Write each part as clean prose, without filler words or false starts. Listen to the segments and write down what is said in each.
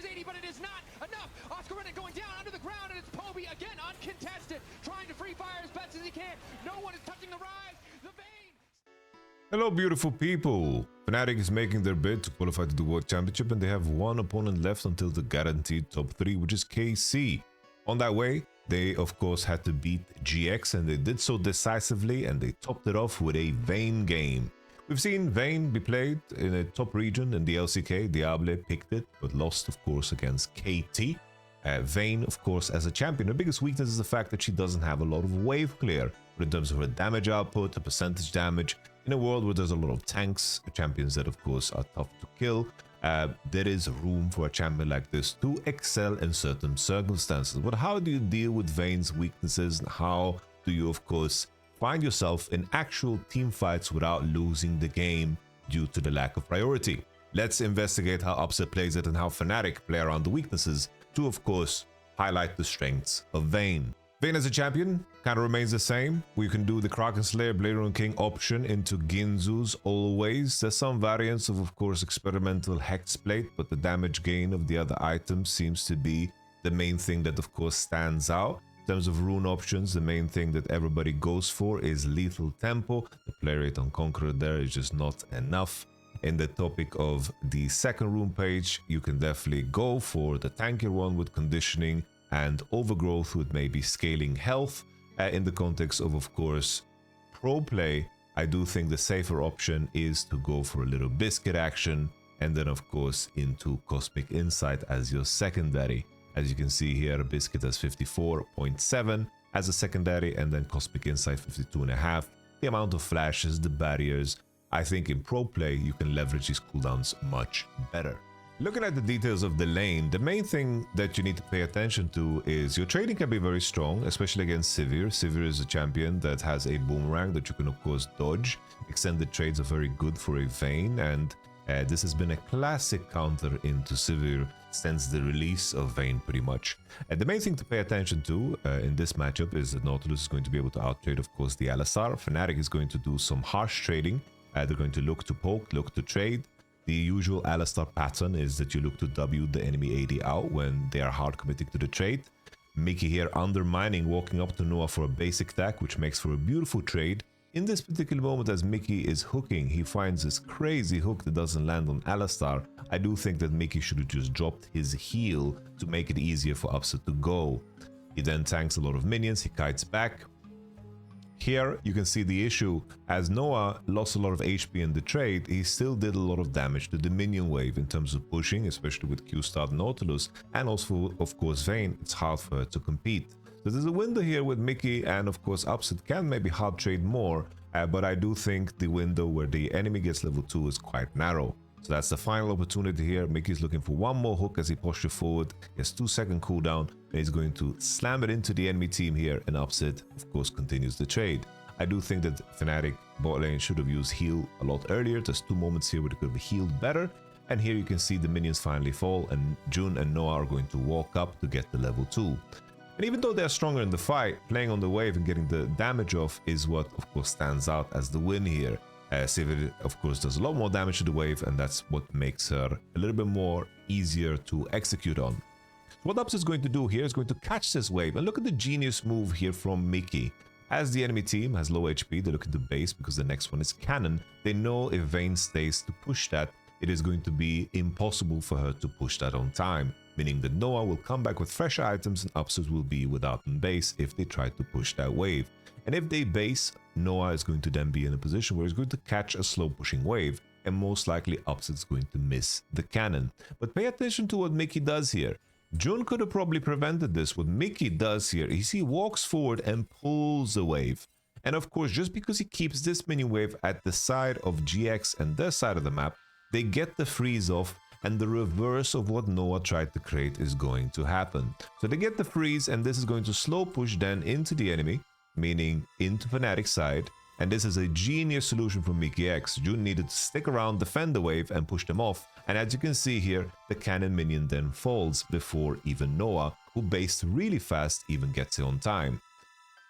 80, but it is not enough. Oscar Rennet going down under the ground, and it's Poby again uncontested, trying to free fire as best as he can. No one is touching the Rise. The Vayne. Hello beautiful people! Fnatic is making their bid to qualify to the World Championship, and they have one opponent left until the guaranteed top 3, which is KC. On that way, they of course had to beat GiantX, and they did so decisively, and they topped it off with a Vayne game. We've seen Vayne be played in a top region in the LCK. Diable picked it, but lost of course against KT. Vayne, of course, as a champion, her biggest weakness is the fact that she doesn't have a lot of wave clear. But in terms of her damage output, her percentage damage, in a world where there's a lot of tanks, champions that of course are tough to kill, there is room for a champion like this to excel in certain circumstances. But how do you deal with Vayne's weaknesses, and how do you of course find yourself in actual team fights without losing the game due to the lack of priority? Let's investigate how Upset plays it and how Fnatic play around the weaknesses to of course highlight the strengths of Vayne. Vayne as a champion kind of remains the same. We can do the Kraken Slayer, Blade Rune King option into Ginzu's always. There's some variants of course, experimental Hex Plate, but the damage gain of the other items seems to be the main thing that of course stands out. In terms of rune options, the main thing that everybody goes for is Lethal Tempo. The play rate on Conqueror there is just not enough. In the topic of the second rune page, you can definitely go for the tankier one with conditioning and overgrowth with maybe scaling health. In the context of course, pro play, I do think the safer option is to go for a little biscuit action, and then of course into Cosmic Insight as your secondary. As you can see here, Biscuit has 54.7 as a secondary, and then Cosmic Insight 52.5. The amount of flashes, the barriers, I think in pro play you can leverage these cooldowns much better. Looking at the details of the lane, the main thing that you need to pay attention to is your trading can be very strong, especially against Sivir. Sivir is a champion that has a boomerang that you can of course dodge. Extended trades are very good for a Vayne, and this has been a classic counter into Sivir since the release of Vayne pretty much. The main thing to pay attention to in this matchup is that Nautilus is going to be able to outtrade of course the Alistar. Fnatic is going to do some harsh trading. They're going to look to poke, look to trade. The usual Alistar pattern is that you look to W the enemy AD out when they are hard committing to the trade. Mickey here undermining, walking up to Noah for a basic attack, which makes for a beautiful trade. In this particular moment, as Mickey is hooking, he finds this crazy hook that doesn't land on Alistar. I do think that Mickey should have just dropped his heal to make it easier for Upset to go. He then tanks a lot of minions, he kites back. Here you can see the issue, as Noah lost a lot of HP in the trade, he still did a lot of damage to the minion wave in terms of pushing, especially with Q-Start Nautilus, and also of course Vayne. It's hard for her to compete. So there's a window here with Mickey, and of course Upset can maybe hard trade more, but I do think the window where the enemy gets level 2 is quite narrow. So that's the final opportunity here. Mickey's looking for one more hook as he postures forward. He has 2-second cooldown, and he's going to slam it into the enemy team here, and Upset of course continues the trade. I do think that Fnatic bot lane should have used heal a lot earlier. There's 2 moments here where they could have healed better, and here you can see the minions finally fall, and June and Noah are going to walk up to get the level 2. And even though they're stronger in the fight, playing on the wave and getting the damage off is what of course stands out as the win here. Sivir of course does a lot more damage to the wave, and that's what makes her a little bit more easier to execute on. What Upset is going to do here is going to catch this wave, and look at the genius move here from Mickey. As the enemy team has low HP, they're looking to base because the next one is cannon. They know if Vayne stays to push that, it is going to be impossible for her to push that on time, meaning that Noah will come back with fresher items and Upset will be without an base if they try to push that wave. And if they base, Noah is going to then be in a position where he's going to catch a slow pushing wave, and most likely Upset's going to miss the cannon. But pay attention to what Mickey does here. June could have probably prevented this. What Mickey does here is he walks forward and pulls the wave. And of course, just because he keeps this mini wave at the side of GX and their side of the map, they get the freeze off, and the reverse of what Noah tried to create is going to happen. So they get the freeze, and this is going to slow push then into the enemy, meaning into Fnatic's side, and this is a genius solution from GiantX. June needed to stick around, defend the wave, and push them off, and as you can see here, the cannon minion then falls before even Noah, who based really fast, even gets it on time.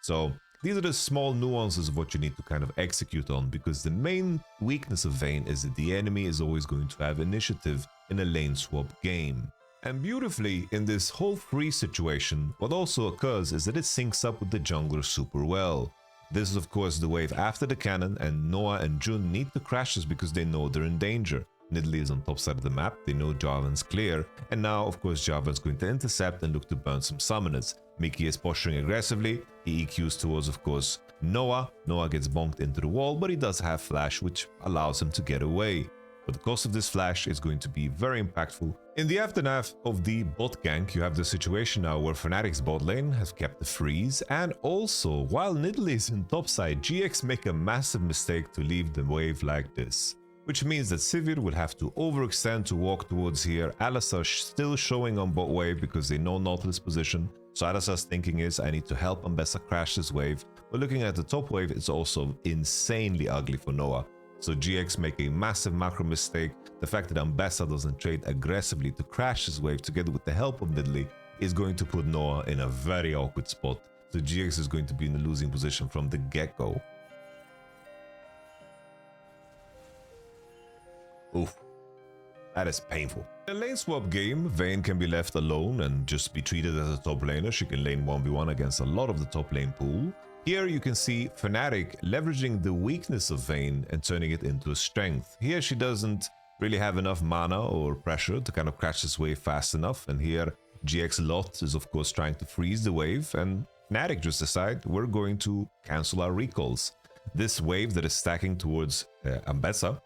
So these are the small nuances of what you need to kind of execute on, because the main weakness of Vayne is that the enemy is always going to have initiative in a lane swap game. And beautifully, in this whole freeze situation, what also occurs is that it syncs up with the jungler super well. This is of course the wave after the cannon, and Noah and Jun need to crash this because they know they're in danger. Nidalee is on top side of the map, they know Jarvan's clear, and now of course Jarvan's going to intercept and look to burn some summoners. Mickey is posturing aggressively, he EQs towards of course Noah. Noah gets bonked into the wall, but he does have flash, which allows him to get away. But the cost of this flash is going to be very impactful. In the aftermath of the bot gank, you have the situation now where Fnatic's bot lane has kept the freeze, and also, while Nidalee is in topside, GX make a massive mistake to leave the wave like this. Which means that Sivir will have to overextend to walk towards here. Alistar still showing on bot wave because they know Nautilus' position. So Alistar's thinking is, I need to help Ambessa crash this wave. But looking at the top wave, it's also insanely ugly for Noah. So GX make a massive macro mistake. The fact that Ambessa doesn't trade aggressively to crash this wave together with the help of Nidalee is going to put Noah in a very awkward spot. So GX is going to be in a losing position from the get-go. Oof, that is painful. In a lane swap game, Vayne can be left alone and just be treated as a top laner. She can lane 1v1 against a lot of the top lane pool. Here you can see Fnatic leveraging the weakness of Vayne and turning it into a strength. Here she doesn't really have enough mana or pressure to kind of catch this wave fast enough, and here GX Lot is of course trying to freeze the wave, and Fnatic just decide we're going to cancel our recalls. This wave that is stacking towards Ambessa,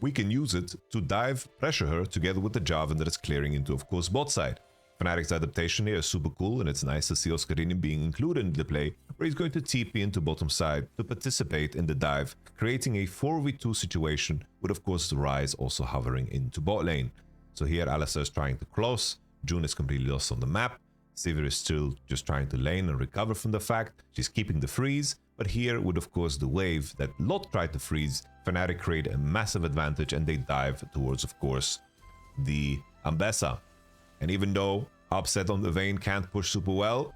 we can use it to dive pressure her together with the Jarvan that is clearing into of course bot side. Fnatic's adaptation here is super cool, and it's nice to see Oscarinian being included in the play, where he's going to TP into bottom side to participate in the dive, creating a 4v2 situation with of course the Ryze also hovering into bot lane. So here Alistar is trying to close, June is completely lost on the map, Sivir is still just trying to lane and recover from the fact, she's keeping the freeze, but here with of course the wave that Lot tried to freeze, Fnatic create a massive advantage and they dive towards of course the Ambessa. And even though Upset on the Vayne can't push super well,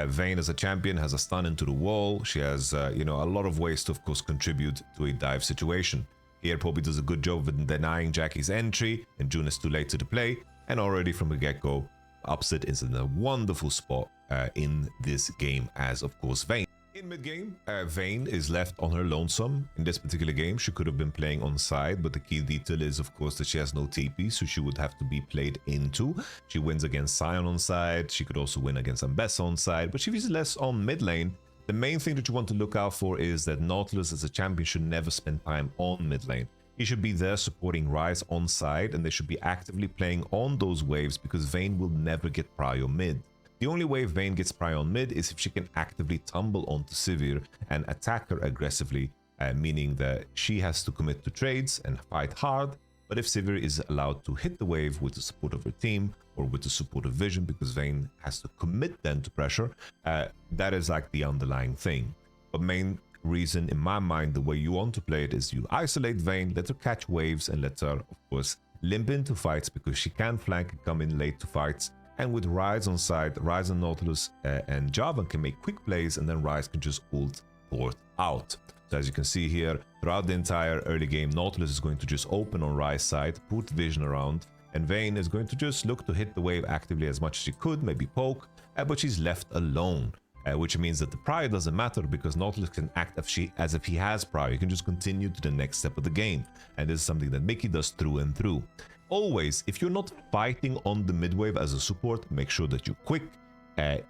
Vayne as a champion has a stun into the wall. She has, you know, a lot of ways to, of course, contribute to a dive situation. Here, Poppy does a good job of denying Jackie's entry, and June is too late to the play. And already from the get-go, Upset is in a wonderful spot in this game as, of course, Vayne. In mid-game, Vayne is left on her lonesome. In this particular game, she could have been playing on side, but the key detail is, of course, that she has no TP, so she would have to be played into. She wins against Sion on side. She could also win against Ambessa on side, but she is less on mid lane. The main thing that you want to look out for is that Nautilus as a champion should never spend time on mid lane. He should be there supporting Ryze on side, and they should be actively playing on those waves because Vayne will never get prio mid. The only way Vayne gets prio on mid is if she can actively tumble onto Sivir and attack her aggressively, meaning that she has to commit to trades and fight hard. But if Sivir is allowed to hit the wave with the support of her team or with the support of vision, because Vayne has to commit then to pressure, that is like the underlying thing. But main reason in my mind, the way you want to play it is you isolate Vayne, let her catch waves and let her, of course, limp into fights because she can flank and come in late to fights. And with Ryze on side, Ryze and Nautilus and Jarvan can make quick plays, and then Ryze can just ult port out. So as you can see here, throughout the entire early game, Nautilus is going to just open on Ryze side, put vision around, and Vayne is going to just look to hit the wave actively as much as she could, maybe poke, but she's left alone. Which means that the prio doesn't matter because Nautilus can act as if he has prio. You can just continue to the next step of the game. And this is something that Mickey does through and through. Always, if you're not fighting on the mid wave as a support, make sure that you're quick.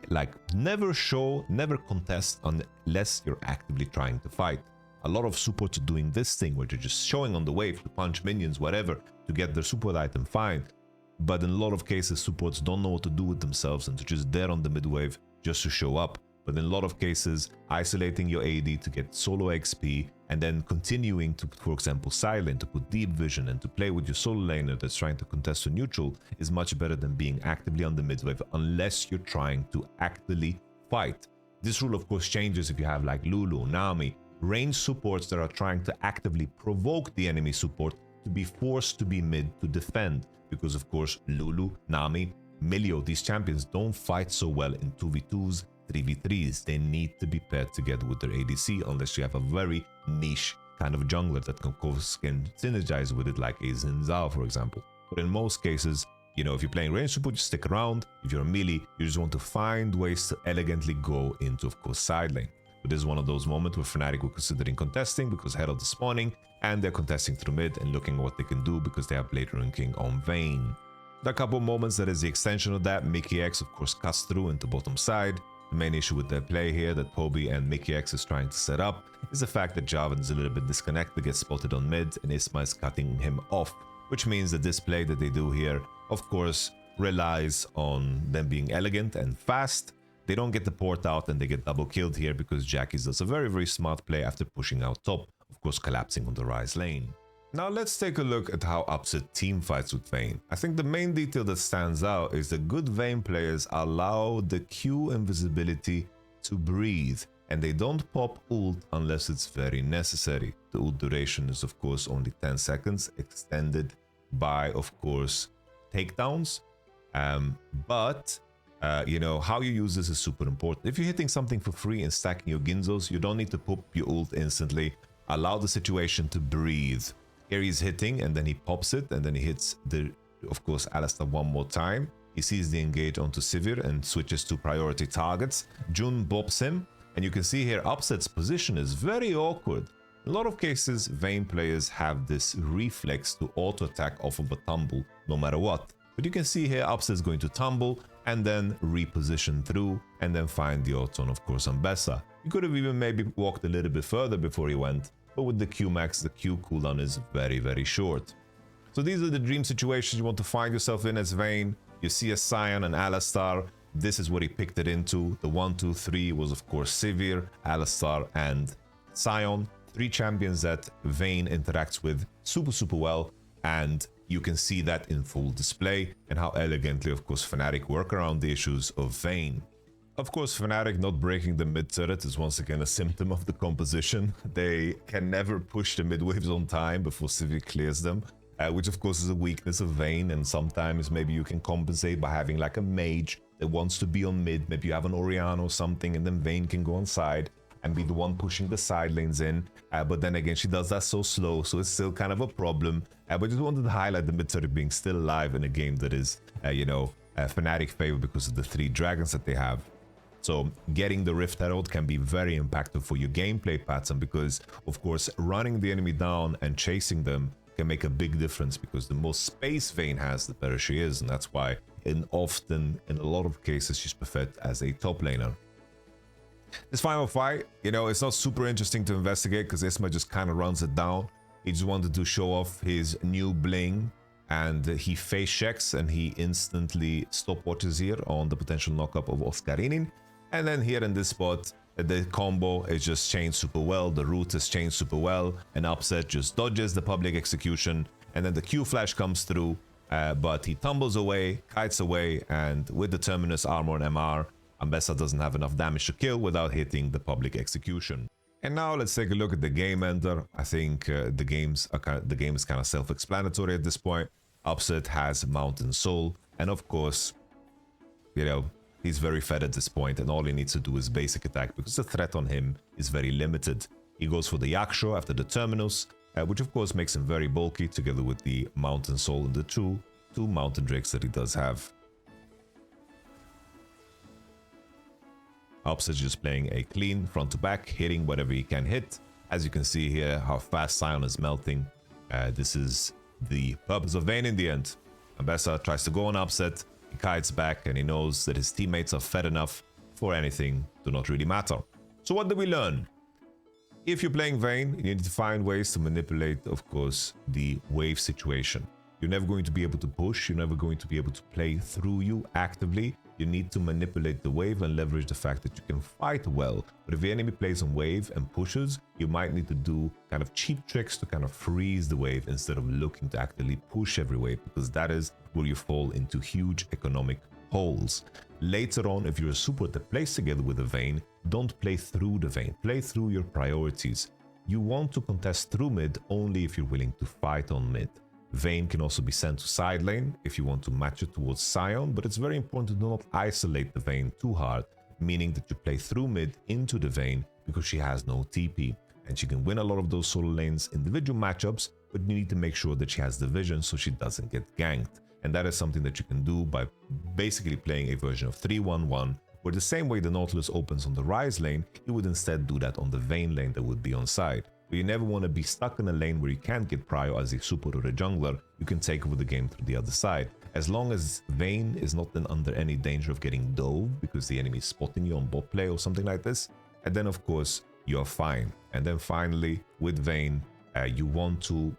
Like never contest unless you're actively trying to fight. A lot of supports are doing this thing where they're just showing on the wave to punch minions, whatever, to get their support item, fine. But in a lot of cases, supports don't know what to do with themselves and they're just there on the mid wave just to show up. But in a lot of cases, isolating your AD to get solo XP and then continuing to, for example, silent, to put deep vision and to play with your solo laner that's trying to contest a neutral is much better than being actively on the mid wave unless you're trying to actively fight. This rule, of course, changes if you have like Lulu, Nami, ranged supports that are trying to actively provoke the enemy support to be forced to be mid to defend. Because, of course, Lulu, Nami, Milio, these champions don't fight so well in 2v2s, 3v3s. They need to be paired together with their ADC unless you have a very niche kind of jungler that can synergize with it, like a Xin Zhao, for example. But in most cases, you know, if you're playing range support, just stick around. If you're a melee, you just want to find ways to elegantly go into, of course, side lane. But this is one of those moments where Fnatic were considering contesting because Herald is spawning, and they're contesting through mid and looking at what they can do because they have Blade Ranking on Vayne. There are a couple of moments that is the extension of that. GiantX, of course, cuts through into bottom side. The main issue with their play here that Poby and GiantX is trying to set up is the fact that Jarvan is a little bit disconnected, gets spotted on mid, and Isma is cutting him off, which means that this play that they do here, of course, relies on them being elegant and fast. They don't get the port out and they get double killed here because Jackies does a very, very smart play after pushing out top, of course collapsing on the Ryze lane. Now let's take a look at how Upset team fights with Vayne. I think the main detail that stands out is that good Vayne players allow the Q invisibility to breathe, and they don't pop ult unless it's very necessary. The ult duration is of course only 10 seconds, extended by, of course, takedowns. You know, how you use this is super important. If you're hitting something for free and stacking your Ginzos, you don't need to pop your ult instantly. Allow the situation to breathe. Here he's hitting and then he pops it and then he hits the, of course, Alistar one more time. He sees the engage onto Sivir and switches to priority targets. Jun bops him, and you can see here Upset's position is very awkward. In a lot of cases, Vayne players have this reflex to auto-attack off of a tumble, no matter what. But you can see here Upset's going to tumble and then reposition through and then find the auto on, of course, on Bessa. You could have even maybe walked a little bit further before he went, but with the Q max, the Q cooldown is very, very short. So these are the dream situations you want to find yourself in as Vayne. You see a Sion and Alistar. This is what he picked it into. The 1, 2, 3 was, of course, Sivir, Alistar, and Sion. 3 champions that Vayne interacts with super, super well. And you can see that in full display and how elegantly, of course, Fnatic work around the issues of Vayne. Of course, Fnatic not breaking the mid turret is once again a symptom of the composition. They can never push the mid waves on time before Sivir clears them, which of course is a weakness of Vayne, and sometimes maybe you can compensate by having like a mage that wants to be on mid. Maybe you have an Orianna or something, and then Vayne can go on side and be the one pushing the side lanes in. But then again, she does that so slow, so it's still kind of a problem. But just wanted to highlight the mid turret being still alive in a game that is, Fnatic favor because of the 3 dragons that they have. So getting the Rift Herald can be very impactful for your gameplay pattern because, of course, running the enemy down and chasing them can make a big difference because the more space Vayne has, the better she is. And that's why in a lot of cases, she's preferred as a top laner. This final fight, it's not super interesting to investigate because Isma just kind of runs it down. He just wanted to show off his new bling, and he face checks and he instantly stopwatches here on the potential knockup of Oscarinin. And then here in this spot, the combo is just chained super well, the root is chained super well, and Upset just dodges the public execution, and then the Q flash comes through, but he tumbles away, kites away, and with the Terminus armor and MR, Ambessa doesn't have enough damage to kill without hitting the public execution. And now let's take a look at the game ender. I think the game is kind of self-explanatory at this point. Upset has Mountain Soul, and of course, he's very fed at this point, and all he needs to do is basic attack because the threat on him is very limited. He goes for the Yaksho after the Terminus, which of course makes him very bulky together with the Mountain Soul and the two Mountain Drakes that he does have. Upset just playing a clean front to back, hitting whatever he can hit. As you can see here, how fast Sion is melting. This is the purpose of Vayne in the end. Ambessa tries to go on Upset. He kites back and he knows that his teammates are fed enough for anything to not really matter. So what did we learn? If you're playing Vayne, you need to find ways to manipulate, of course, the wave situation. You're never going to be able to push. You're never going to be able to play through you actively. You need to manipulate the wave and leverage the fact that you can fight well. But if the enemy plays on wave and pushes, you might need to do kind of cheap tricks to kind of freeze the wave instead of looking to actively push every wave, because that is where you fall into huge economic holes. Later on, if you're a support that plays together with a Vayne, don't play through the Vayne. Play through your priorities. You want to contest through mid only if you're willing to fight on mid. Vayne can also be sent to side lane if you want to match it towards Sion, but it's very important to not isolate the Vayne too hard, meaning that you play through mid into the Vayne because she has no TP, and she can win a lot of those solo lanes individual matchups, but you need to make sure that she has the vision so she doesn't get ganked. And that is something that you can do by basically playing a version of 3-1-1, where the same way the Nautilus opens on the Rise lane, you would instead do that on the Vayne lane that would be on side. But you never want to be stuck in a lane where you can't get prio as a support or a jungler. You can take over the game through the other side. As long as Vayne is not then under any danger of getting dove because the enemy is spotting you on bot play or something like this, and then of course you're fine. And then finally with Vayne, you want to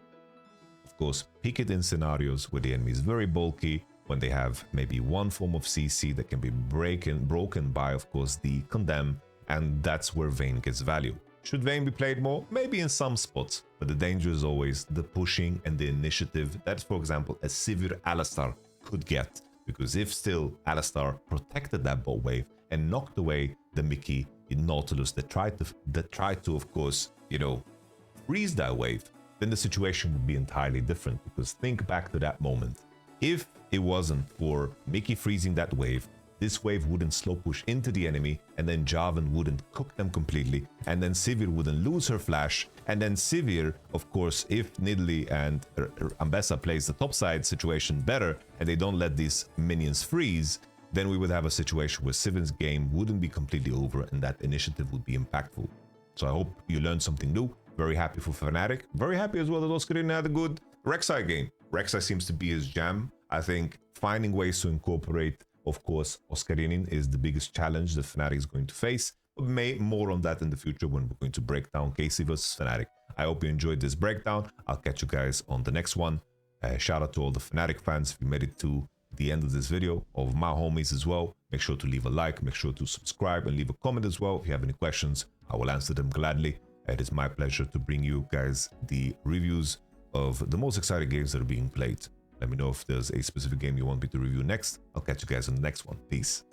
of course pick it in scenarios where the enemy is very bulky, when they have maybe one form of CC that can be broken by of course the condemn, and that's where Vayne gets value. Should Vayne be played more? Maybe in some spots, but the danger is always the pushing and the initiative that, for example, a Sivir Alistar could get, because if still Alistar protected that bot wave and knocked away the Mickey in Nautilus that tried to of course, you know, freeze that wave, then the situation would be entirely different. Because think back to that moment. If it wasn't for Mickey freezing that wave, this wave wouldn't slow push into the enemy, and then Jarvan wouldn't cook them completely, and then Sivir wouldn't lose her flash, and then Sivir, of course, if Nidalee and Ambessa plays the topside situation better, and they don't let these minions freeze, then we would have a situation where Sivir's game wouldn't be completely over, and that initiative would be impactful. So I hope you learned something new. Very happy for Fnatic. Very happy as well that Oscarina had a good Rek'Sai game. Rek'Sai seems to be his jam. I think finding ways to incorporate, of course, Oscarinin is the biggest challenge that Fnatic is going to face. But more on that in the future when we're going to break down KC versus Fnatic. I hope you enjoyed this breakdown. I'll catch you guys on the next one. Shout out to all the Fnatic fans if you made it to the end of this video, of my homies as well. Make sure to leave a like, make sure to subscribe and leave a comment as well. If you have any questions, I will answer them gladly. It is my pleasure to bring you guys the reviews of the most exciting games that are being played. Let me know if there's a specific game you want me to review next. I'll catch you guys on the next one. Peace.